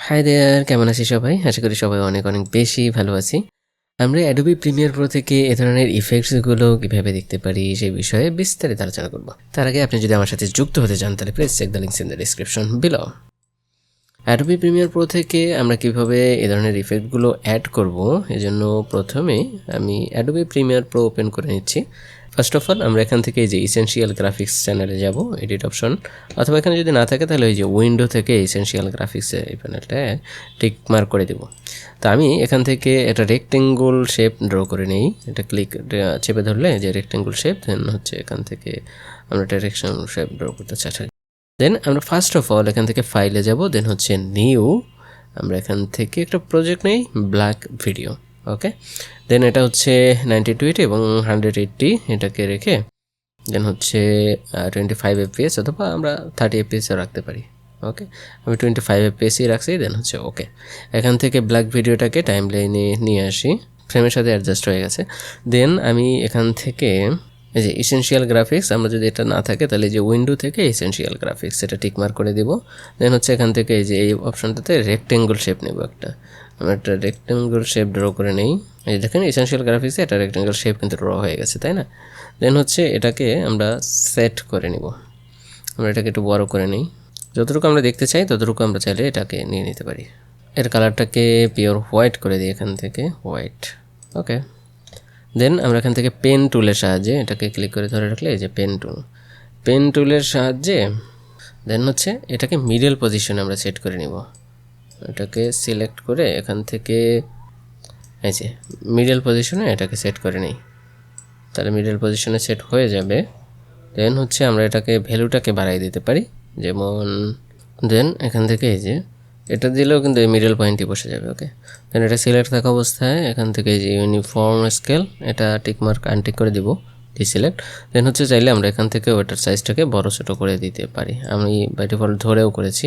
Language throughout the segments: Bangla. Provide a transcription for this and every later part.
হাই দেয়ার, কেমন আছি সবাই? আশা করি সবাই অনেক অনেক বেশি ভালো আছি। আমরা অ্যাডোবি প্রিমিয়ার প্রো থেকে এ ধরনের ইফেক্টসগুলো কীভাবে দেখতে পারি সেই বিষয়ে বিস্তারিত আলোচনা করব। তার আগে আপনি যদি আমার সাথে যুক্ত হতে চান তাহলে please check the links in the description below. Adobe Premiere Pro থেকে আমরা কীভাবে এ ধরনের ইফেক্টগুলো অ্যাড করব, এজন্য প্রথমে আমি অ্যাডোবি প্রিমিয়ার প্রো ওপেন করে নিচ্ছি। ফার্স্ট অফ অল আমরা এখান থেকে এই যে ইসেনশিয়াল গ্রাফিক্স চ্যানেলে যাব, এডিট অপশন, অথবা এখানে যদি না থাকে তাহলে ওই যে উইন্ডো থেকে ইসেনশিয়াল গ্রাফিক্সের এই প্যানেলটায় টিক মার্ক করে দেব। তো আমি এখান থেকে একটা রেক্টেঙ্গুল শেপ ড্র করে নিই। এটা ক্লিক চেপে ধরলে যে রেক্টেঙ্গুল শেপ, দেন হচ্ছে এখান থেকে আমরা একটা রেক্টেঙ্গুল শেপ ড্র করতে চাচ্ছি। দেন আমরা ফার্স্ট অফ অল এখান থেকে ফাইলে যাব, দেন হচ্ছে নিউ, আমরা এখান থেকে একটা প্রজেক্ট নেই ব্ল্যাক ভিডিও। ওকে, দেন এটা হচ্ছে 90/20 এবং 180 এটাকে রেখে দেন হচ্ছে 25 fps অথবা আমরা 30 fps রাখতে পারি। ওকে, আমি 25 fps রাখছি, দেন হচ্ছে ওকে। এখান থেকে ব্ল্যাক ভিডিওটাকে টাইম লাইনে নিয়ে আসি, ফ্রেমের সাথে অ্যাডজাস্ট হয়ে গেছে। দেন আমি এখান থেকে এই যে ইসেনশিয়াল গ্রাফিক্স, আমরা যদি এটা না থাকে তাহলে যে উইন্ডো থেকে ইসেনশিয়াল গ্রাফিক্স এটা টিকমার্ক করে দিব। দেন হচ্ছে এখান থেকে এই যে এই অপশনটাতে রেক্টেঙ্গুল শেপ নেব, আমরা একটা রেক্টেঙ্গুল শেপ ড্র করে নেই। এই দেখেন ইসেনশিয়াল গ্রাফিক্সে একটা রেক্টেঙ্গুল শেপ কিন্তু ড্র হয়ে গেছে, তাই না? দেন হচ্ছে এটাকে আমরা সেট করে নিব, আমরা এটাকে একটু বড় করে নিই। যতটুকু আমরা দেখতে চাই ততটুকু আমরা চাইলে এটাকে নিয়ে নিতে পারি। এর কালারটাকে পিওর হোয়াইট করে দিই, এখান থেকে হোয়াইট। ওকে, দেন আমরা এখান থেকে পেন টুলের সাহায্যে এটাকে ক্লিক করে ধরে রাখলে এই যে পেন টুলের সাহায্যে দেন হচ্ছে এটাকে মিডল পজিশনে আমরা সেট করে নিব। এটাকে সিলেক্ট করে এখান থেকে এই যে মিডল পজিশনে এটাকে সেট করে নিই, তাহলে মিডল পজিশনে সেট হয়ে যাবে। দেন হচ্ছে আমরা এটাকে ভ্যালুটাকে বাড়াই দিতে পারি, যেমন দেন এখান থেকে এই যে এটা দিলেও কিন্তু এই মিডল পয়েন্টই বসে যাবে। ওকে, দেন এটা সিলেক্ট থাকা অবস্থায় এখান থেকে এই যে ইউনিফর্ম স্কেল এটা টিকমার্ক আনটিক করে দিব, ডিসিলেক্ট। দেন হচ্ছে চাইলে আমরা এখান থেকে ওটার সাইজটাকে বড় ছোটো করে দিতে পারি, আমি বাই ডিফল্ট ধরেও করেছি,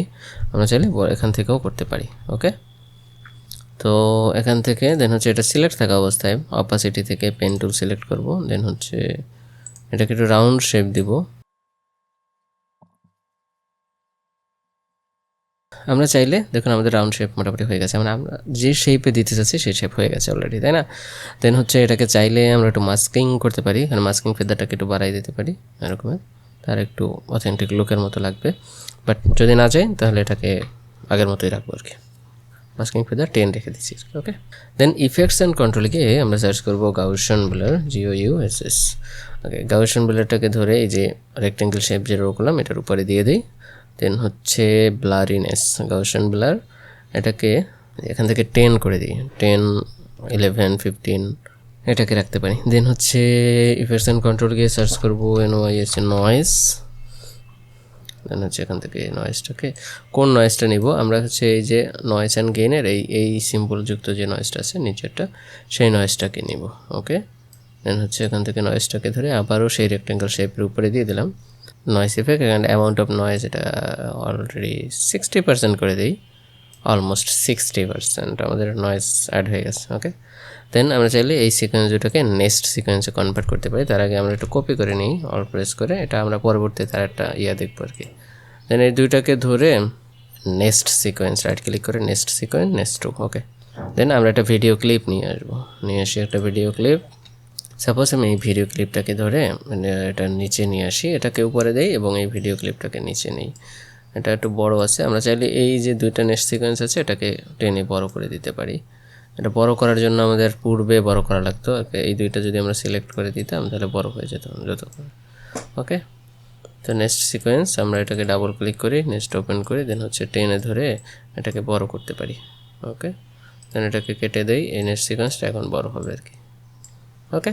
আমরা চাইলে এখান থেকেও করতে পারি। ওকে, তো এখান থেকে দেন হচ্ছে এটা সিলেক্ট থাকা অবস্থায় অপাসিটি থেকে পেন টুল সিলেক্ট করব, দেন হচ্ছে এটাকে একটু রাউন্ড শেপ দিব। আমরা চাইলে দেখুন আমাদের রাউন্ড শেপ মোটামুটি হয়ে গেছে, আমরা যে শেপে দিতে চাচ্ছি সেই শেপ হয়ে গেছে অলরেডি, তাই না? দেন হচ্ছে এটাকে চাইলে আমরা একটু মাস্কিং করতে পারি, কারণ মাস্কিং ফেদারটাকে একটু বাড়াই দিতে পারি এরকমের, তার একটু অথেন্টিক লুকের মতো লাগবে। বাট যদি না চাই তাহলে এটাকে আগের মতোই রাখবো আর কি, মাস্কিং ফেদার 10 রেখে দিচ্ছি। ওকে, দেন ইফেক্টস অ্যান্ড কন্ট্রোলে গিয়ে আমরা সার্চ করবো গাউসিয়ান ব্লার, GOUSS। ওকে, গাউসিয়ান ব্লারটাকে ধরে এই যে রেক্টেঙ্গেল শেপ যে ড্র করলাম এটার উপরে দিয়ে দিই। দেন হচ্ছে ব্লারিনেস, গাউসিয়ান ব্লার, এটাকে এখান থেকে 10 করে দিই, 10, 11, 15 এটাকে রাখতে পারি। দেন হচ্ছে ইফেক্টস অ্যান্ড কন্ট্রোল গিয়ে সার্চ করবো NOIS, নয়েজ। দেন হচ্ছে এখান থেকে নয়েজটাকে কোন নয়েজটা নিব, আমরা হচ্ছে এই যে নয়েজ অ্যান্ড গেইনের এই সিম্বল যুক্ত যে নয়েজটা আছে নিচেরটা, সেই নয়েজটাকে নিব। ওকে, দেন হচ্ছে এখান থেকে নয়েজটাকে ধরে আবারও সেই রেক্টেঙ্গেল শেপের উপরে দিয়ে দিলাম নয়েজ ইফেক্ট, এখানে অ্যামাউন্ট অফ নয়েজ এটা অলরেডি 60% করে দিই, অলমোস্ট 60% আমাদের নয়েজ অ্যাড হয়ে গেছে। ওকে, দেন আমরা চাইলে এই সিকোয়েন্স দুটোকে নেক্সট সিকোয়েন্সে কনভার্ট করতে পারি। তার আগে আমরা একটু কপি করে নিই, অল প্রেস করে, এটা আমরা পরবর্তী তার একটা দেখবো আর কি। দেন এই দুইটাকে ধরে নেক্সট সিকোয়েন্স রাইট ক্লিক করে নেক্সট সিকোয়েন্স, নেক্সট টু। ওকে, দেন আমরা একটা ভিডিও ক্লিপ নিয়ে আসি একটা ভিডিও ক্লিপ। সাপোজ আমি এই ভিডিও ক্লিপটাকে ধরে এটা নিচে নিয়ে আসি, এটাকে উপরে দেই এবং এই ভিডিও ক্লিপটাকে নিচে নিই। এটা একটু বড় আছে, আমরা চাইলে এই যে দুইটা নেক্সট সিকোয়েন্স আছে এটাকে টেনে বড় করে দিতে পারি। এটা বড় করার জন্য আমাদের পূর্বে বড় করা লাগতো, এই দুইটা যদি আমরা সিলেক্ট করে দিতাম তাহলে বড় হয়ে যেত যত। ওকে, তো নেক্সট সিকোয়েন্স আমরা এটাকে ডাবল ক্লিক করি, নেক্সট ওপেন করি, দেন হচ্ছে টেনে ধরে এটাকে বড় করতে পারি। ওকে, দেন এটাকে কেটে দেই, এই নেক্সট সিকোয়েন্সটা এখন বড় হবে আর কি। ওকে,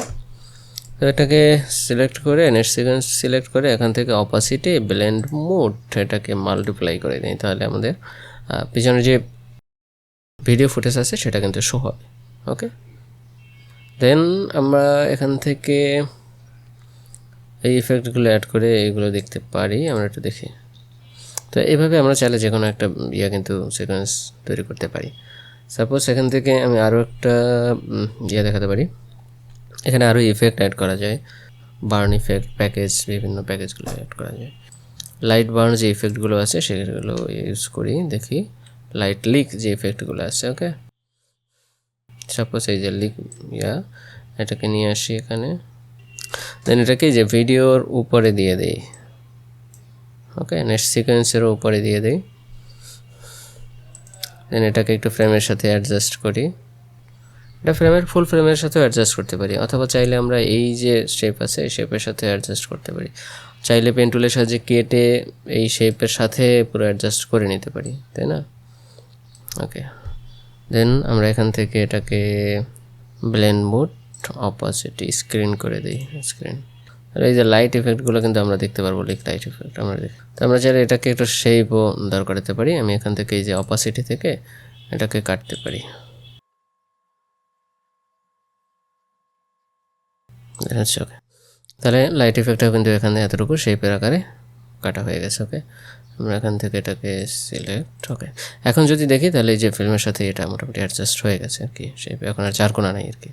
তো এটাকে সিলেক্ট করে নেক্সট সিকোয়েন্স সিলেক্ট করে এখান থেকে অপাসিটি ব্লেন্ড মোড এটাকে মাল্টিপ্লাই করে দিই, তাহলে আমাদের পিছনে যে ভিডিও ফুটেজ আছে সেটা কিন্তু শো হবে। ওকে, দেন আমরা এখান থেকে এই ইফেক্টগুলো অ্যাড করে এইগুলো দেখতে পারি, আমরা একটু দেখি। তো এইভাবে আমরা চাইলে যে কোনো একটা কিন্তু সিকোয়েন্স তৈরি করতে পারি। সাপোজ এখান থেকে আমি আরও একটা দেখাতে পারি, এখানে আরও ইফেক্ট অ্যাড করা যায়, বার্ন ইফেক্ট প্যাকেজ, বিভিন্ন প্যাকেজগুলো অ্যাড করা যায়। লাইট বার্ন যে ইফেক্টগুলো আছে সেগুলো ইউজ করি, দেখি লাইট লিক যে ইফেক্টগুলো আছে। ওকে, সাপোজ এই যে লিক এটাকে নিয়ে আসি এখানে, দেন এটাকে যে ভিডিওর উপরে দিয়ে দেই। ওকে, নেক্সট সিকোয়েন্সেরও উপরে দিয়ে দিই। দেন এটাকে একটু ফ্রেমের সাথে অ্যাডজাস্ট করি। এটা ফুল ফ্রেমের সাথেও অ্যাডজাস্ট করতে পারি, অথবা চাইলে আমরা এই যে শেপ আছে এই শেপের সাথে অ্যাডজাস্ট করতে পারি। চাইলে পেন টুলের সাহায্যে কেটে এই শেপের সাথে পুরো অ্যাডজাস্ট করে নিতে পারি, তাই না? ওকে, দেন আমরা এখান থেকে এটাকে ব্লেন্ড মোড, অপাসিটি স্ক্রিন করে দিই, স্ক্রিন। আর এই যে লাইট ইফেক্টগুলো কিন্তু আমরা দেখতে পারবো, লাইট ইফেক্ট আমরা তো আমরা চাইলে এটাকে একটু শেপও দরকার করতে পারি। আমি এখান থেকে এই যে অপাসিটি থেকে এটাকে কাটতে পারি। আচ্ছা, ওকে, তাহলে লাইট ইফেক্টটা কিন্তু এখানে এতটুকু শেপের আকারে কাটা হয়ে গেছে। ওকে, আমরা এখান থেকে এটাকে সিলেক্ট। ওকে, এখন যদি দেখি তাহলে এই যে ফিল্মের সাথে এটা মোটামুটি অ্যাডজাস্ট হয়ে গেছে আর কি, শেপে এখন আর চারকোনা নাই আর কি।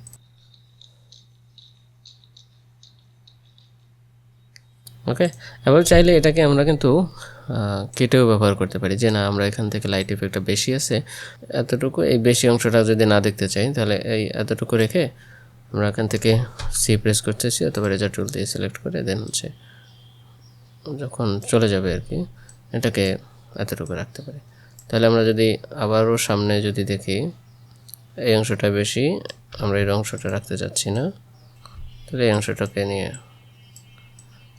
ওকে, এবার চাইলে এটাকে আমরা কিন্তু কেটেও ব্যবহার করতে পারি, যে না আমরা এখান থেকে লাইট ইফেক্টটা বেশি আছে এতটুকু, এই বেশি অংশটা যদি না দেখতে চাই তাহলে এই এতটুকু রেখে আমরা এখান থেকে সি প্রেস করতেছি অথবা রেজার টুল দিয়ে সিলেক্ট করে দেন হচ্ছে যখন চলে যাবে আর কি এটাকে এতটুকু রাখতে পারি। তাহলে আমরা যদি আবারও সামনে যদি দেখি এই অংশটা বেশি, আমরা এই অংশটা রাখতে চাচ্ছি না, তাহলে এই অংশটাকে নিয়ে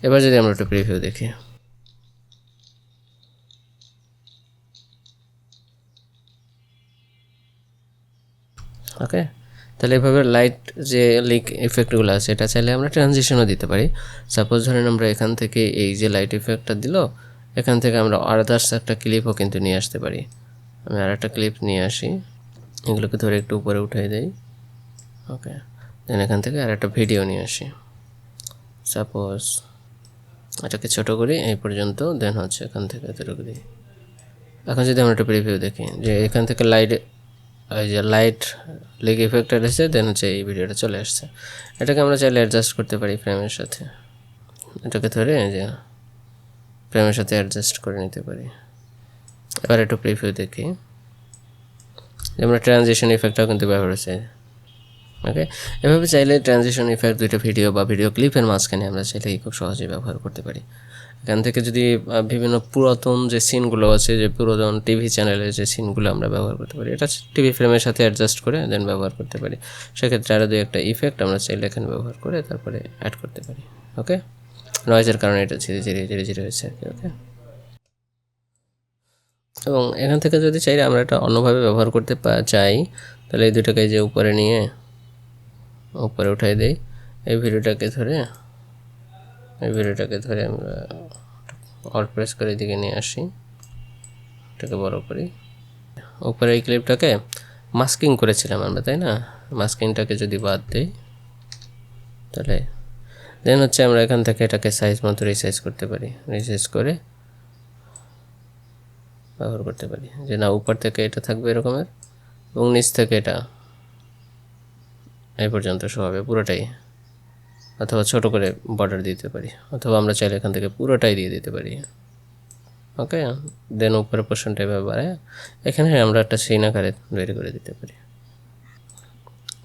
এবার যদি আমরা একটু প্রিভিউ দেখি, ওকে, তাহলে এভাবে লাইট যে লিক ইফেক্টগুলো আছে এটা চাইলে আমরা ট্রানজিশনও দিতে পারি। সাপোজ ধরেন আমরা এখান থেকে এই যে লাইট ইফেক্টটা দিল, এখান থেকে আমরা আদার্স একটা ক্লিপও কিন্তু নিয়ে আসতে পারি। আমি আর একটা ক্লিপ নিয়ে আসি, এগুলোকে ধরে একটু উপরে উঠিয়ে দেই। ওকে, দেন এখান থেকে আর একটা ভিডিও নিয়ে আসি, সাপোজ এটাকে ছোটো করি এই পর্যন্ত, দেন হচ্ছে এখান থেকে এতটুকু দিই। এখন যদি আমরা একটা প্রিভিউ দেখি যে এখান থেকে এই যে লাইট লিক ইফেক্টটা এসেছে, দেন হচ্ছে এই ভিডিওটা চলে আসছে। এটাকে আমরা চাইলে অ্যাডজাস্ট করতে পারি ফ্রেমের সাথে, এটাকে ধরে যে ফ্রেমের সাথে অ্যাডজাস্ট করে নিতে পারি। এবার একটু প্রিভিউ দেখি, আমরা ট্রানজিশন ইফেক্টটাও কিন্তু ব্যবহার হচ্ছে। ওকে, এভাবে চাইলে ট্রানজিশন ইফেক্ট দুইটা ভিডিও বা ভিডিও ক্লিপের মাঝখানে আমরা চাইলে খুব সহজেই ব্যবহার করতে পারি। এখান থেকে যদি বিভিন্ন পুরাতন যে সিনগুলো আছে, যে পুরাতন টিভি চ্যানেলের যে সিনগুলো আমরা ব্যবহার করতে পারি, এটা টিভি ফ্রেমের সাথে অ্যাডজাস্ট করে দেন ব্যবহার করতে পারি। সেক্ষেত্রে আরও দুই একটা ইফেক্ট আমরা চাইলে এখানে ব্যবহার করে তারপরে অ্যাড করতে পারি। ওকে, নয়েজের কারণে এটা ধীরে ধীরে হয়েছে আর কি। ওকে, এবং এখান থেকে যদি চাইলে আমরা এটা অন্যভাবে ব্যবহার করতে চাই, তাহলে এই দুটোকে যে উপরে নিয়ে উপরে উঠাই দেই, এই ভিডিওটাকে ধরে আমরা অল্ট প্রেস করে এদিকে নিয়ে আসি, এটাকে বড় করি। উপরে এই ক্লিপটাকে মাস্কিং করেছিলাম আমরা, তাই না? মাস্কিংটাকে যদি বাদ দিই তাহলে দেন হচ্ছে আমরা এখান থেকে এটাকে সাইজ মতো রিসাইজ করতে পারি, রিসাইজ করে ব্যবহার করতে পারি, যে না উপর থেকে এটা থাকবে এরকমের এবং নিচ থেকে এটা এই পর্যন্ত শো হবে পুরোটাই, অথবা ছোট করে বর্ডার দিতে পারি, অথবা আমরা চাইলে এখান থেকে পুরোটাই দিয়ে দিতে পারি। ওকে, দেন উপরের পোর্শনটা এভাবে বাড়ায় এখানে আমরা একটা সিন আকারে তৈরি করে দিতে পারি।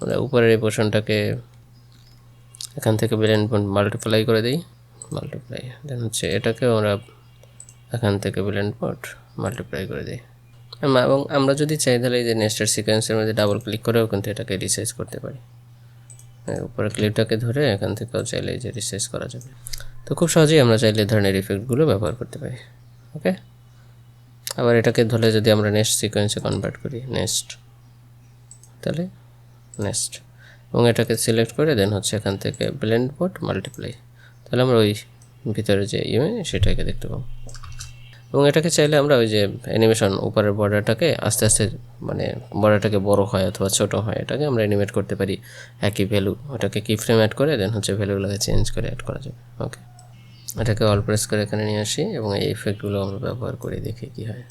আমরা উপরের এই পোর্শনটাকে এখান থেকে ব্লেন্ড মাল্টিপ্লাই করে দিই, মাল্টিপ্লাই, দেন হচ্ছে এটাকেও আমরা এখান থেকে ব্লেন্ড মাল্টিপ্লাই করে দিই। এবং আমরা যদি চাই তাহলে এই যে নেক্সটের সিকোয়েন্সের মধ্যে ডাবল ক্লিক করেও কিন্তু এটাকে রিসাইজ করতে পারি। উপরে ক্লিপটাকে ধরে এখান থেকেও চাইলে এই যে রিসাইজ করা যাবে। তো খুব সহজেই আমরা চাইলে এই ধরনের ইফেক্টগুলো ব্যবহার করতে পারি। ওকে, আবার এটাকে ধরে যদি আমরা নেক্সট সিকোয়েন্সে কনভার্ট করি, তাহলে নেক্সট, এবং এটাকে সিলেক্ট করে দেন হচ্ছে এখান থেকে ব্লেন্ড মাল্টিপ্লাই, তাহলে আমরা ওই ভিতরে যে সেটাকে দেখতে পাবো। এবং এটাকে চাইলে আমরা ওই যে অ্যানিমেশন উপরের বর্ডারটাকে আস্তে আস্তে মানে বর্ডারটাকে বড় হয় অথবা ছোট হয়, এটাকে আমরা অ্যানিমেট করতে পারি একই ভ্যালু, ওটাকে কি ফ্রেম অ্যাড করে দেন হচ্ছে ভ্যালুগুলোকে চেঞ্জ করে অ্যাড করা যাবে। ওকে, এটাকে অল প্রেস করে এখানে নিয়ে আসি এবং এই ইফেক্টগুলো আমরা ব্যবহার করে দেখি কী হয়।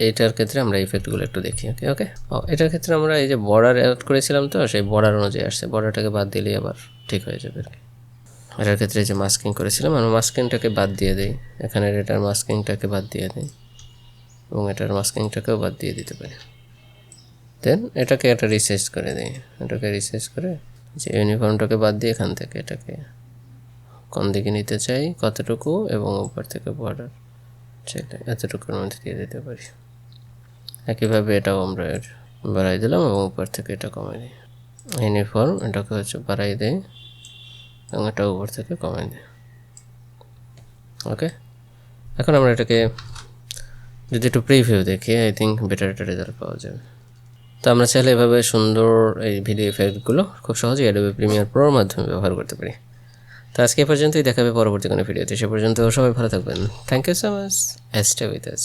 এইটার ক্ষেত্রে আমরা ইফেক্টগুলো একটু দেখি। ওকে ওকে এটার ক্ষেত্রে আমরা এই যে বর্ডার অ্যাড করেছিলাম, তো সেই বর্ডার অনুযায়ী আসছে, বর্ডারটাকে বাদ দিলেই আবার ঠিক হয়ে যাবে আর কি। এটার ক্ষেত্রে যে মাস্কিং করেছিলাম আমরা মাস্কিংটাকে বাদ দিয়ে দিই, এখানে এটার মাস্কিংটাকে বাদ দিয়ে দিই এবং এটার মাস্কিংটাকেও বাদ দিয়ে দিতে পারি। দেন এটাকে একটা রিসাইজ করে দিই, এটাকে রিসাইজ করে যে ইউনিফর্মটাকে বাদ দিয়ে এখান থেকে এটাকে কোন দিকে নিতে চাই কতটুকু, এবং উপর থেকে বর্ডার চাইলে এতটুকুর মধ্যে দিয়ে দিতে পারি। একইভাবে এটাও আমরা বাড়াই দিলাম এবং উপর থেকে এটা কমাই দিই। ইউনিফর্ম এটাকে হচ্ছে বাড়াই দেয় এবং এটা উপর থেকে কমাই দিই। ওকে, এখন আমরা এটাকে যদি একটু প্রিভিউ দেখি, আই থিঙ্ক বেটার একটা রেজাল্ট পাওয়া যাবে। তো আমরা চাইলে এভাবে সুন্দর এই ভিডিও এফেক্টগুলো খুব সহজেই অ্যাডোবি প্রিমিয়ার প্রোর মাধ্যমে ব্যবহার করতে পারি। তো আজকে এ পর্যন্তই, দেখাবে পরবর্তী কোনো ভিডিওতে। সে পর্যন্ত সবাই ভালো থাকবেন। Thank you so much, stay with us.